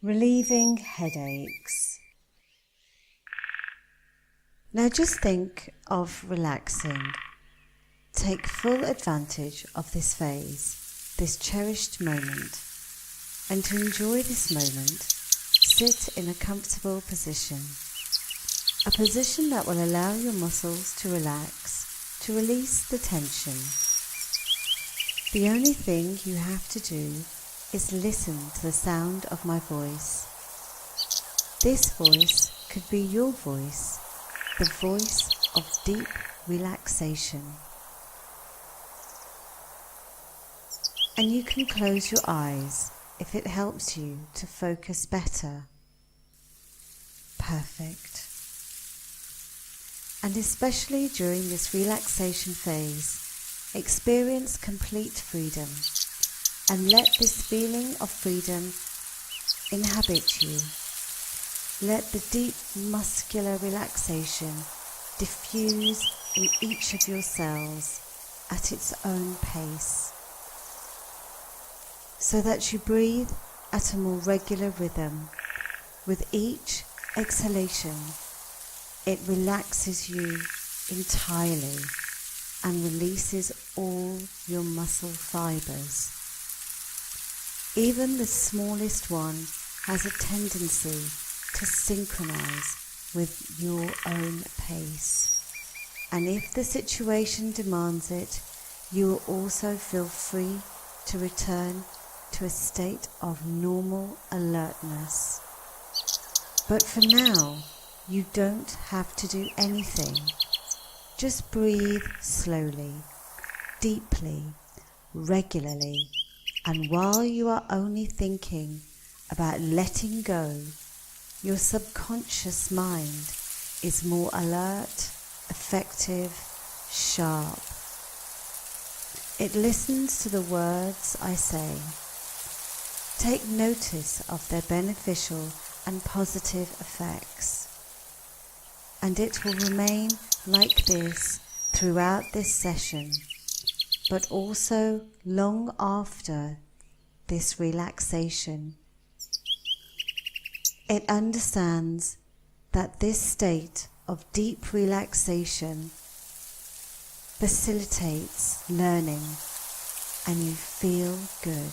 relieving headaches. Now just think of relaxing. Take full advantage of this phase, this cherished moment, and to enjoy this moment, sit in a comfortable position, a position that will allow your muscles to relax, to release the tension. The only thing you have to do is listen to the sound of my voice. This voice could be your voice, the voice of deep relaxation. And you can close your eyes if it helps you to focus better. Perfect. And especially during this relaxation phase, experience complete freedom and let this feeling of freedom inhabit you. Let the deep muscular relaxation diffuse in each of your cells at its own pace, so that you breathe at a more regular rhythm. With each exhalation, it relaxes you entirely and releases all your muscle fibers. Even the smallest one has a tendency to synchronize with your own pace. And if the situation demands it, you will also feel free to return to a state of normal alertness. But for now, you don't have to do anything. Just breathe slowly, deeply, regularly, and while you are only thinking about letting go, your subconscious mind is more alert, effective, sharp. It listens to the words I say. Take notice of their beneficial and positive effects. And it will remain like this throughout this session, but also long after this relaxation. It understands that this state of deep relaxation facilitates learning and you feel good.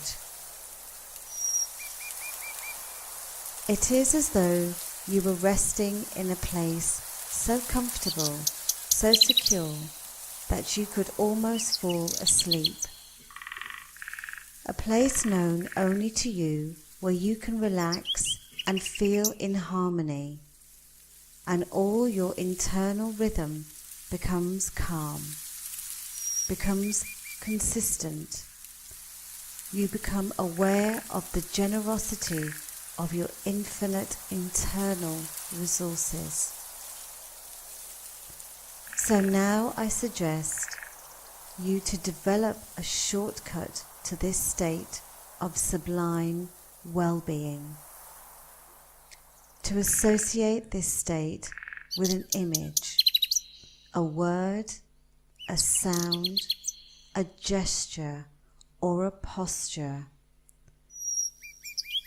It is as though you were resting in a place so comfortable, so secure, that you could almost fall asleep. A place known only to you where you can relax and feel in harmony, and all your internal rhythm becomes calm, becomes consistent. You become aware of the generosity of your infinite internal resources. So now I suggest you to develop a shortcut to this state of sublime well-being. To associate this state with an image, a word, a sound, a gesture, or a posture.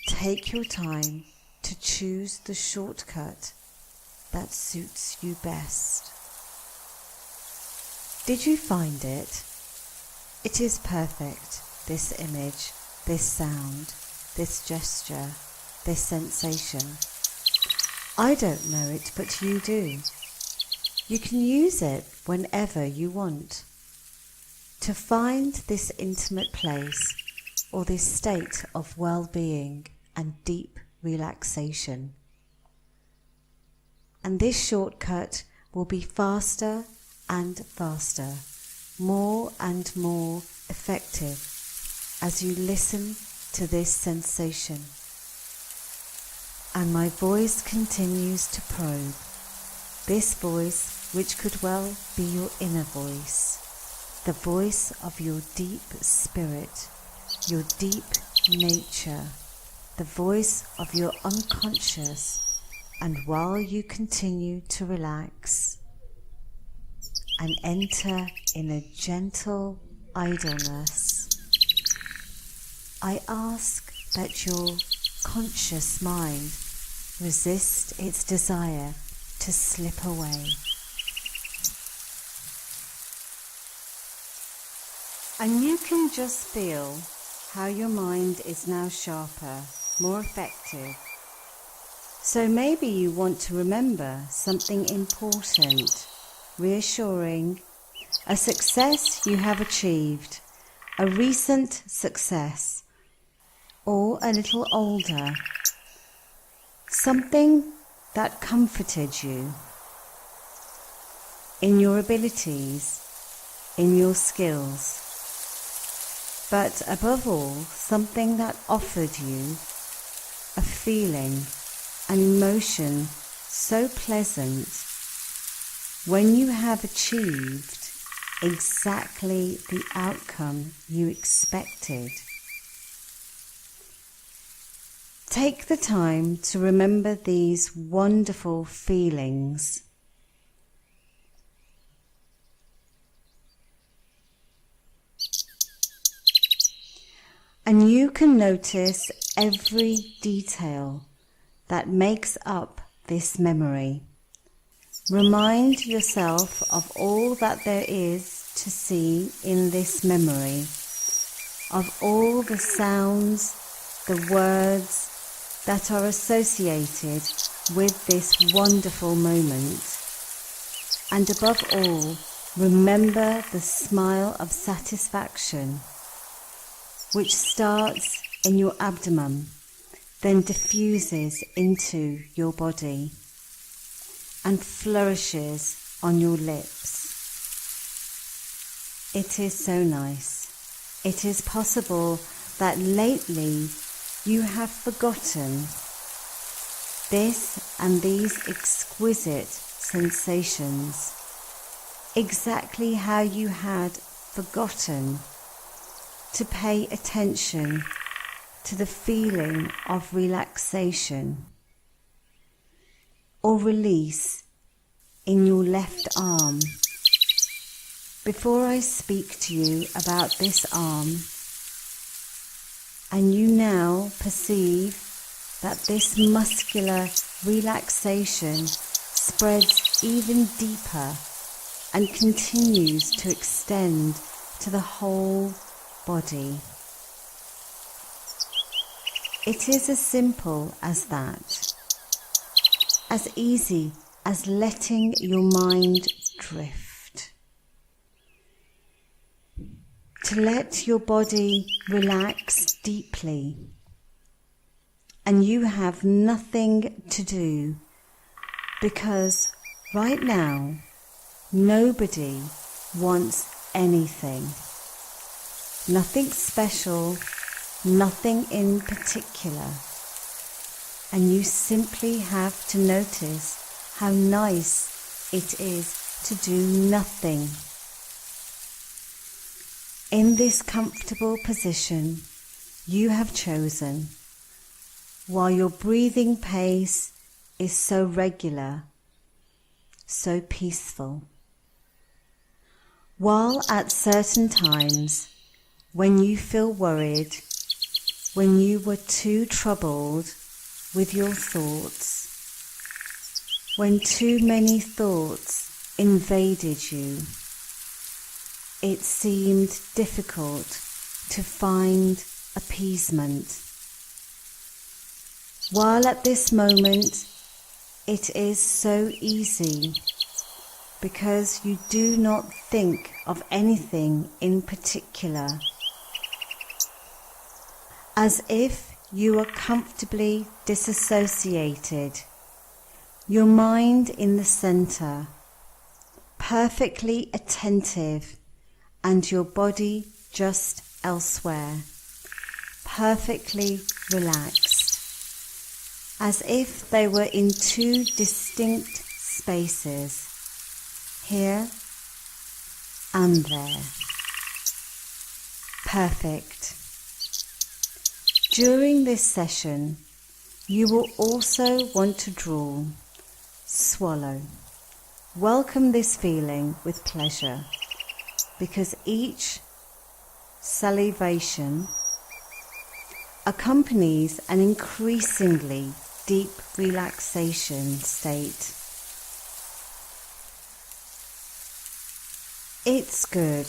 Take your time to choose the shortcut that suits you best. Did you find it? It is perfect, this image, this sound, this gesture, this sensation. I don't know it, but you do. You can use it whenever you want. To find this intimate place or this state of well-being and deep relaxation. And this shortcut will be faster and faster, more and more effective as you listen to this sensation. And my voice continues to probe, this voice which could well be your inner voice, the voice of your deep spirit, your deep nature, the voice of your unconscious. And while you continue to relax and enter in a gentle idleness, I ask that your conscious mind resist its desire to slip away. And you can just feel how your mind is now sharper, more effective. So maybe you want to remember something important, reassuring, a success you have achieved, a recent success, or a little older, something that comforted you in your abilities, in your skills, but above all, something that offered you a feeling, an emotion so pleasant when you have achieved exactly the outcome you expected. Take the time to remember these wonderful feelings. And you can notice every detail that makes up this memory. Remind yourself of all that there is to see in this memory, of all the sounds, the words that are associated with this wonderful moment. And above all, remember the smile of satisfaction, which starts in your abdomen, then diffuses into your body and flourishes on your lips. It is so nice. It is possible that lately you have forgotten this and these exquisite sensations, exactly how you had forgotten to pay attention to the feeling of relaxation or release in your left arm. Before I speak to you about this arm, and you now perceive that this muscular relaxation spreads even deeper and continues to extend to the whole body. It is as simple as that, as easy as letting your mind drift. To let your body relax deeply, and you have nothing to do, because right now nobody wants anything. Nothing special, nothing in particular. And you simply have to notice how nice it is to do nothing. In this comfortable position you have chosen, while your breathing pace is so regular, so peaceful. While at certain times, when you feel worried, when you were too troubled with your thoughts, when too many thoughts invaded you, it seemed difficult to find appeasement. While at this moment it is so easy, because you do not think of anything in particular, as if you are comfortably disassociated, your mind in the center, perfectly attentive, and your body just elsewhere, perfectly relaxed, as if they were in two distinct spaces, here and there. Perfect. During this session, you will also want to draw, swallow. Welcome this feeling with pleasure, because each salivation accompanies an increasingly deep relaxation state. It's good.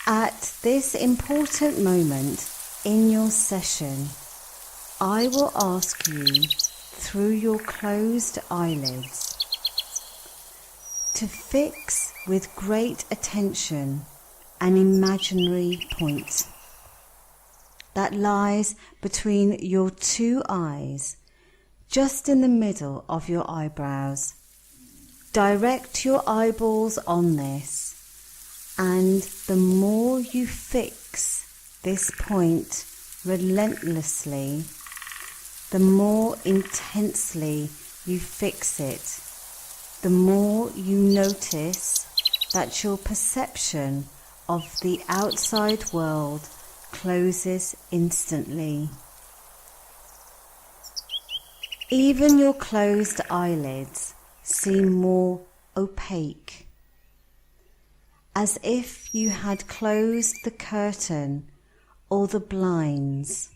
At this important moment in your session, I will ask you, through your closed eyelids, to fix with great attention an imaginary point that lies between your two eyes, just in the middle of your eyebrows. Direct your eyeballs on this, and the more you fix this point relentlessly, the more intensely you fix it, the more you notice that your perception of the outside world closes instantly. Even your closed eyelids seem more opaque, as if you had closed the curtain or the blinds.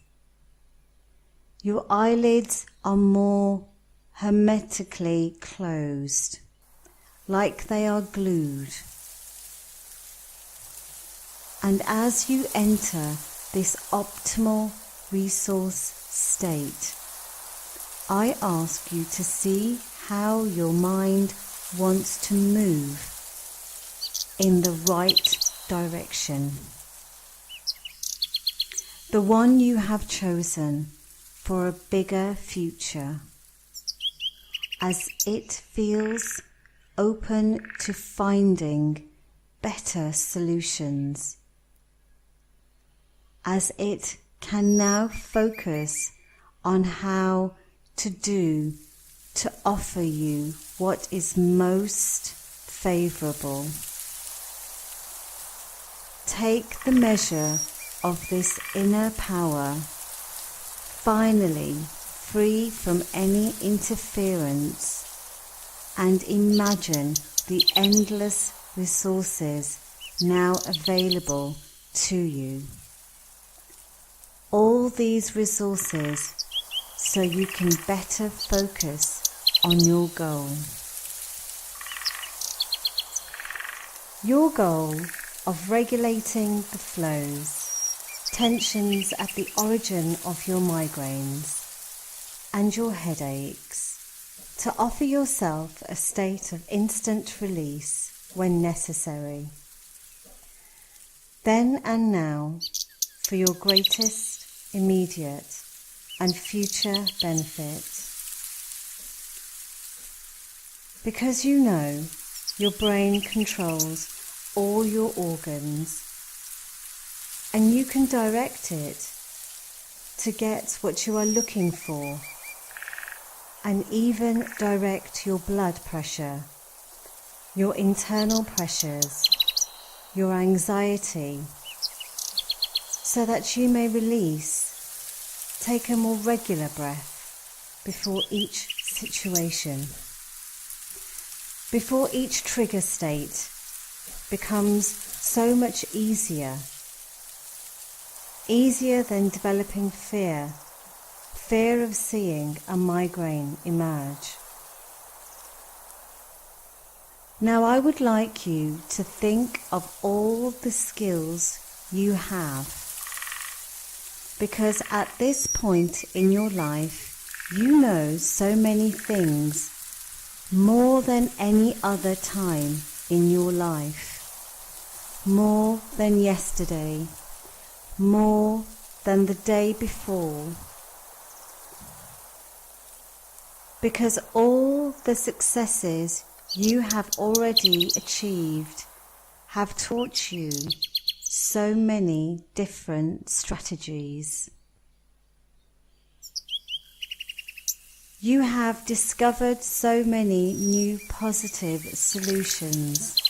Your eyelids are more hermetically closed, like they are glued. And as you enter this optimal resource state, I ask you to see how your mind wants to move in the right direction, the one you have chosen for a bigger future, as it feels open to finding better solutions, as it can now focus on how to offer you what is most favourable. Take the measure of this inner power, finally free from any interference, and imagine the endless resources now available to you. All these resources so you can better focus on your goal. Your goal of regulating the flows, tensions at the origin of your migraines and your headaches, to offer yourself a state of instant release when necessary. Then and now, for your greatest, immediate and future benefit. Because you know your brain controls all your organs, and you can direct it to get what you are looking for, and even direct your blood pressure, your internal pressures, your anxiety, so that you may release. Take a more regular breath before each situation, before each trigger state becomes so much easier than developing fear of seeing a migraine emerge. Now I would like you to think of all the skills you have, because at this point in your life you know so many things more than any other time in your life, more than yesterday, more than the day before, because all the successes you have already achieved have taught you so many different strategies. You have discovered so many new positive solutions,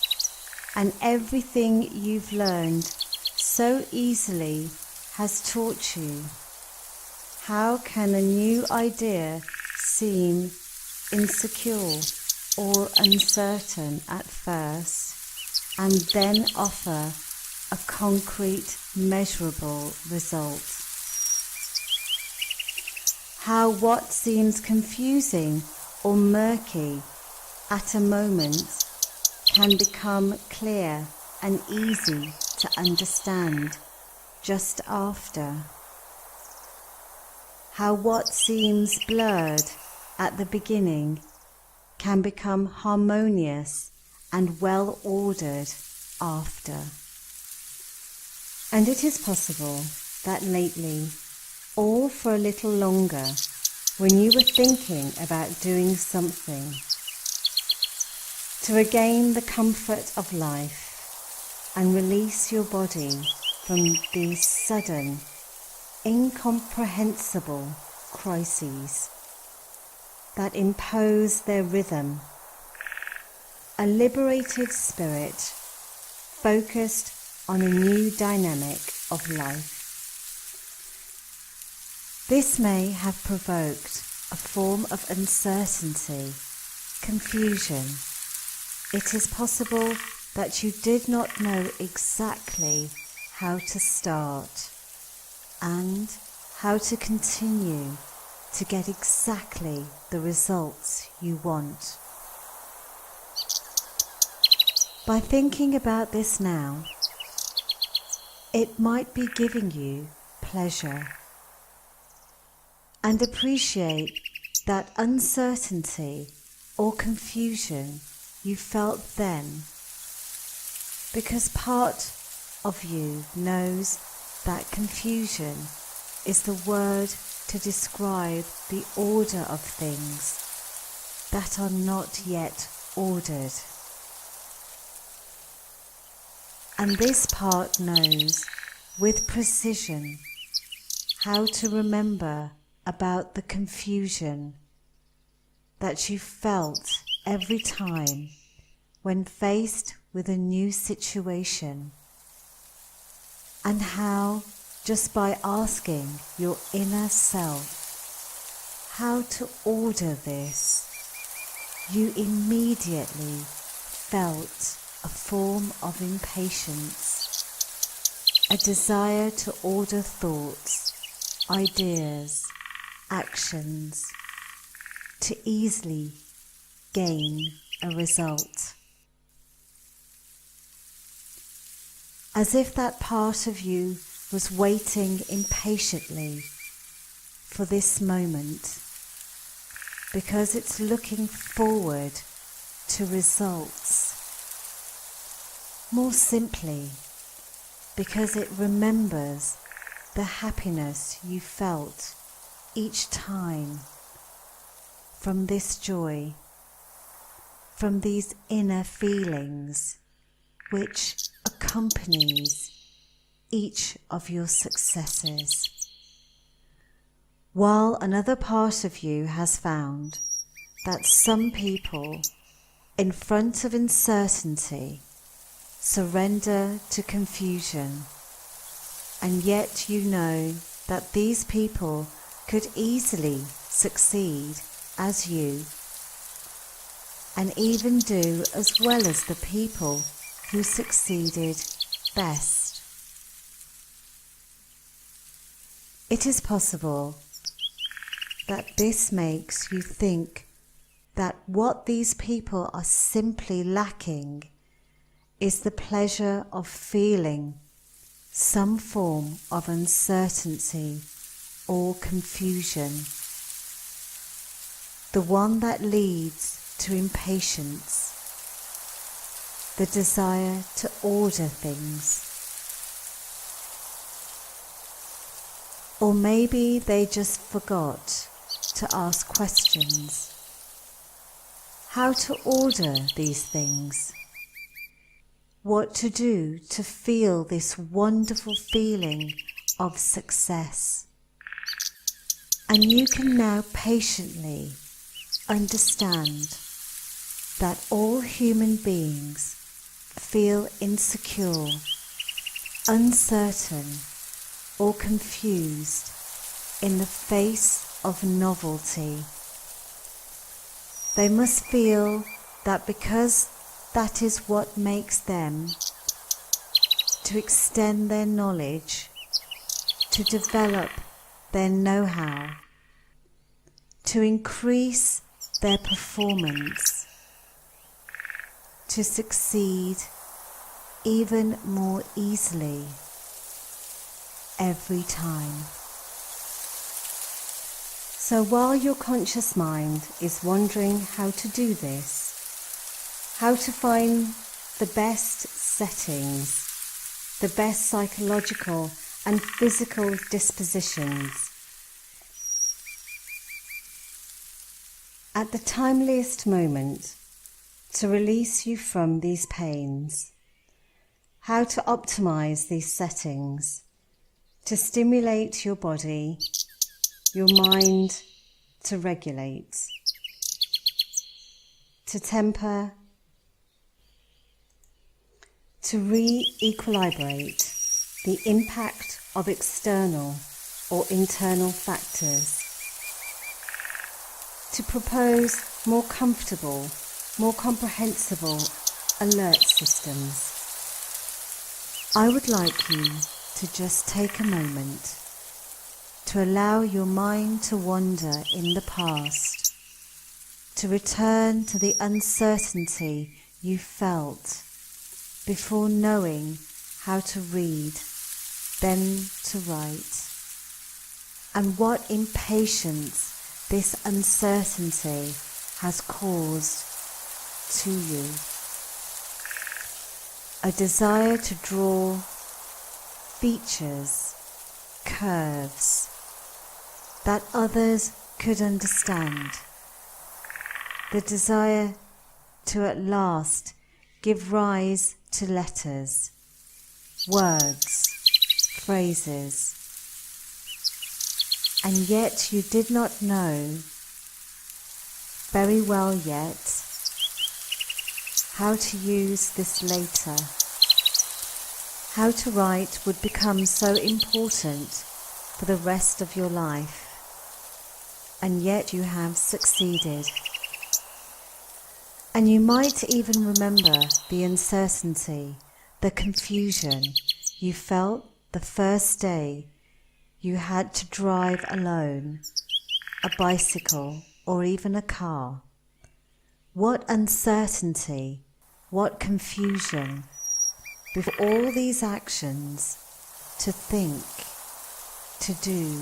and everything you've learned so easily has taught you. How can a new idea seem insecure or uncertain at first, and then offer a concrete, measurable result? how what seems confusing or murky at a moment can become clear and easy to understand just after. How what seems blurred at the beginning can become harmonious and well ordered after. And it is possible that lately, or for a little longer, when you were thinking about doing something to regain the comfort of life and release your body from these sudden, incomprehensible crises that impose their rhythm, a liberated spirit focused on a new dynamic of life. This may have provoked a form of uncertainty, confusion. It is possible that you did not know exactly how to start and how to continue to get exactly the results you want. By thinking about this now, it might be giving you pleasure. And appreciate that uncertainty or confusion you felt then, because part of you knows that confusion is the word to describe the order of things that are not yet ordered. And this part knows with precision how to remember about the confusion that you felt every time when faced with a new situation, and how just by asking your inner self how to order this, you immediately felt a form of impatience, a desire to order thoughts, ideas, actions, to easily gain a result. As if that part of you was waiting impatiently for this moment, because it's looking forward to results. More simply, because it remembers the happiness you felt each time from this joy, from these inner feelings which accompanies each of your successes. While another part of you has found that some people in front of uncertainty surrender to confusion, and yet you know that these people could easily succeed as you, and even do as well as the people who succeeded best. It is possible that this makes you think that what these people are simply lacking is the pleasure of feeling some form of uncertainty or confusion, the one that leads to impatience, the desire to order things. Or maybe they just forgot to ask questions. How to order these things? What to do to feel this wonderful feeling of success? And you can now patiently understand that all human beings feel insecure, uncertain, or confused in the face of novelty. They must feel that because that is what makes them to extend their knowledge, to develop their know-how, to increase their performance, to succeed even more easily every time. So while your conscious mind is wondering how to do this, how to find the best settings, the best psychological and physical dispositions, at the timeliest moment to release you from these pains, how to optimize these settings to stimulate your body, your mind to regulate, to temper, to re-equilibrate the impact of external or internal factors, to propose more comfortable, more comprehensible alert systems. I would like you to just take a moment to allow your mind to wander in the past, to return to the uncertainty you felt before knowing how to read, then to write, and what impatience this uncertainty has caused to you. A desire to draw features, curves that others could understand. The desire to at last give rise to letters, words, phrases, and yet you did not know very well yet how to use this later. How to write would become so important for the rest of your life, and yet you have succeeded. And you might even remember the uncertainty, the confusion you felt the first day you had to drive alone, a bicycle or even a car. What uncertainty, what confusion, with all these actions to think, to do.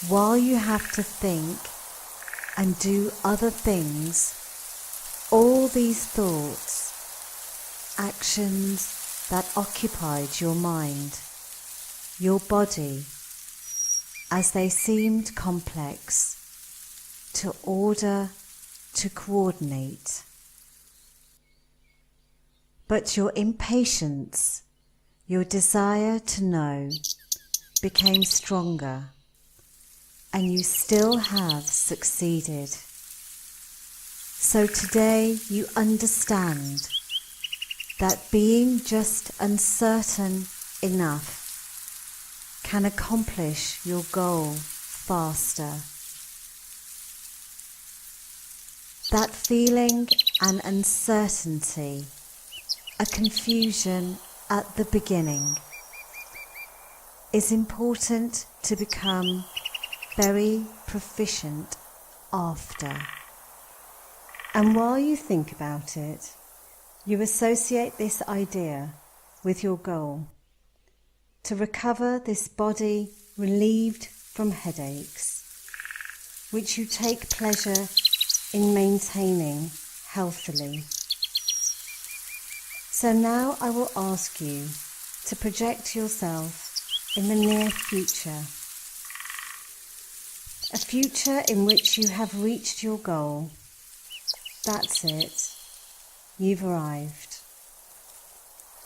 While you have to think and do other things, all these thoughts, actions that occupied your mind, your body, as they seemed complex, to order, to coordinate. But your impatience, your desire to know, became stronger, and you still have succeeded. So today you understand that being just uncertain enough can accomplish your goal faster. That feeling and uncertainty, a confusion at the beginning, is important to become very proficient after. And while you think about it, you associate this idea with your goal, to recover this body relieved from headaches, which you take pleasure in maintaining healthily. So now I will ask you to project yourself in the near future, a future in which you have reached your goal. That's it. You've arrived.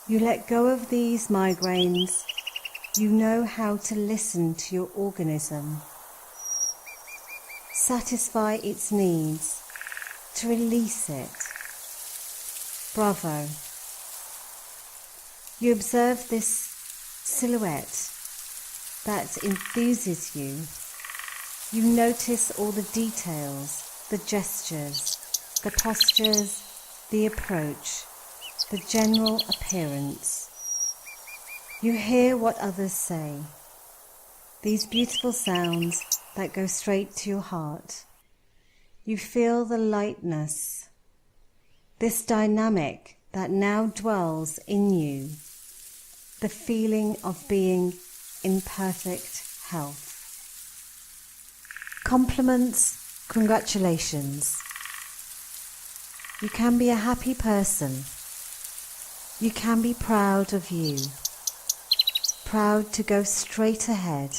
You let go of these migraines. You know how to listen to your organism, satisfy its needs, to release it. Bravo. You observe this silhouette that enthuses you. You notice all the details, the gestures, the postures, the approach, the general appearance. You hear what others say, these beautiful sounds that go straight to your heart. You feel the lightness, this dynamic that now dwells in you, the feeling of being in perfect health. Compliments, congratulations. You can be a happy person. You can be proud of you, proud to go straight ahead.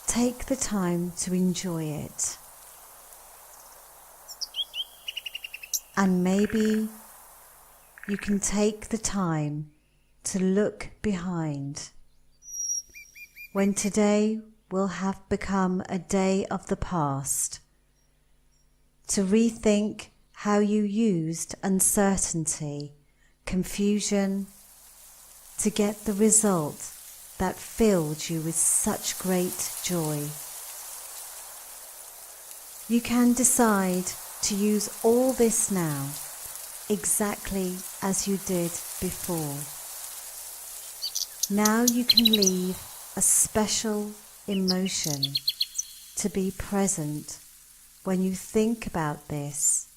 Take the time to enjoy it. And maybe you can take the time to look behind when today will have become a day of the past, to rethink how you used uncertainty, confusion, to get the result that filled you with such great joy. You can decide to use all this now, exactly as you did before. Now you can leave a special emotion to be present when you think about this.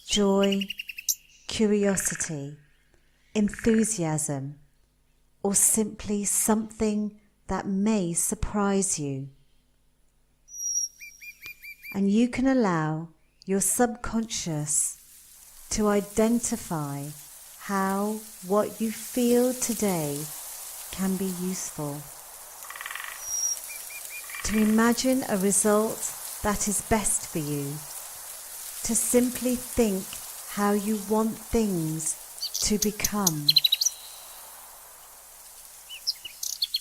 Joy, curiosity, enthusiasm, or simply something that may surprise you. And you can allow your subconscious to identify how what you feel today can be useful. To imagine a result that is best for you. To simply think how you want things to become.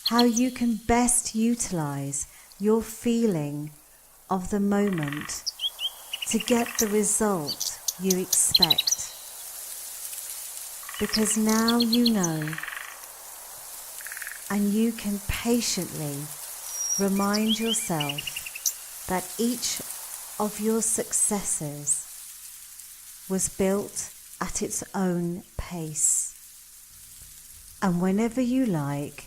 How you can best utilize your feeling of the moment to get the result you expect. Because now you know, and you can patiently remind yourself that each of your successes was built at its own pace. And whenever you like,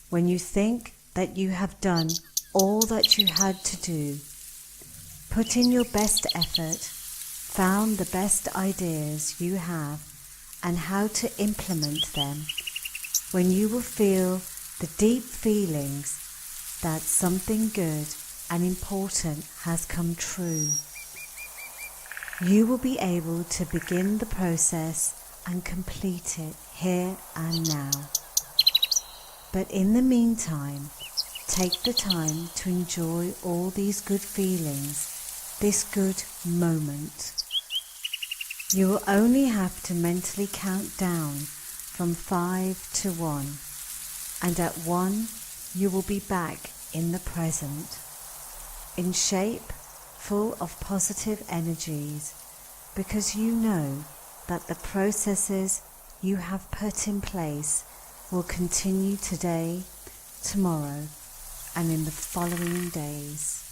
when you think that you have done all that you had to do, put in your best effort, found the best ideas you have and how to implement them, when you will feel the deep feelings that something good and important has come true, you will be able to begin the process and complete it here and now. But in the meantime, take the time to enjoy all these good feelings, this good moment. You will only have to mentally count down from 5 to 1, and at 1 you will be back in the present, in shape, full of positive energies, because you know that the processes you have put in place will continue today, tomorrow, and in the following days.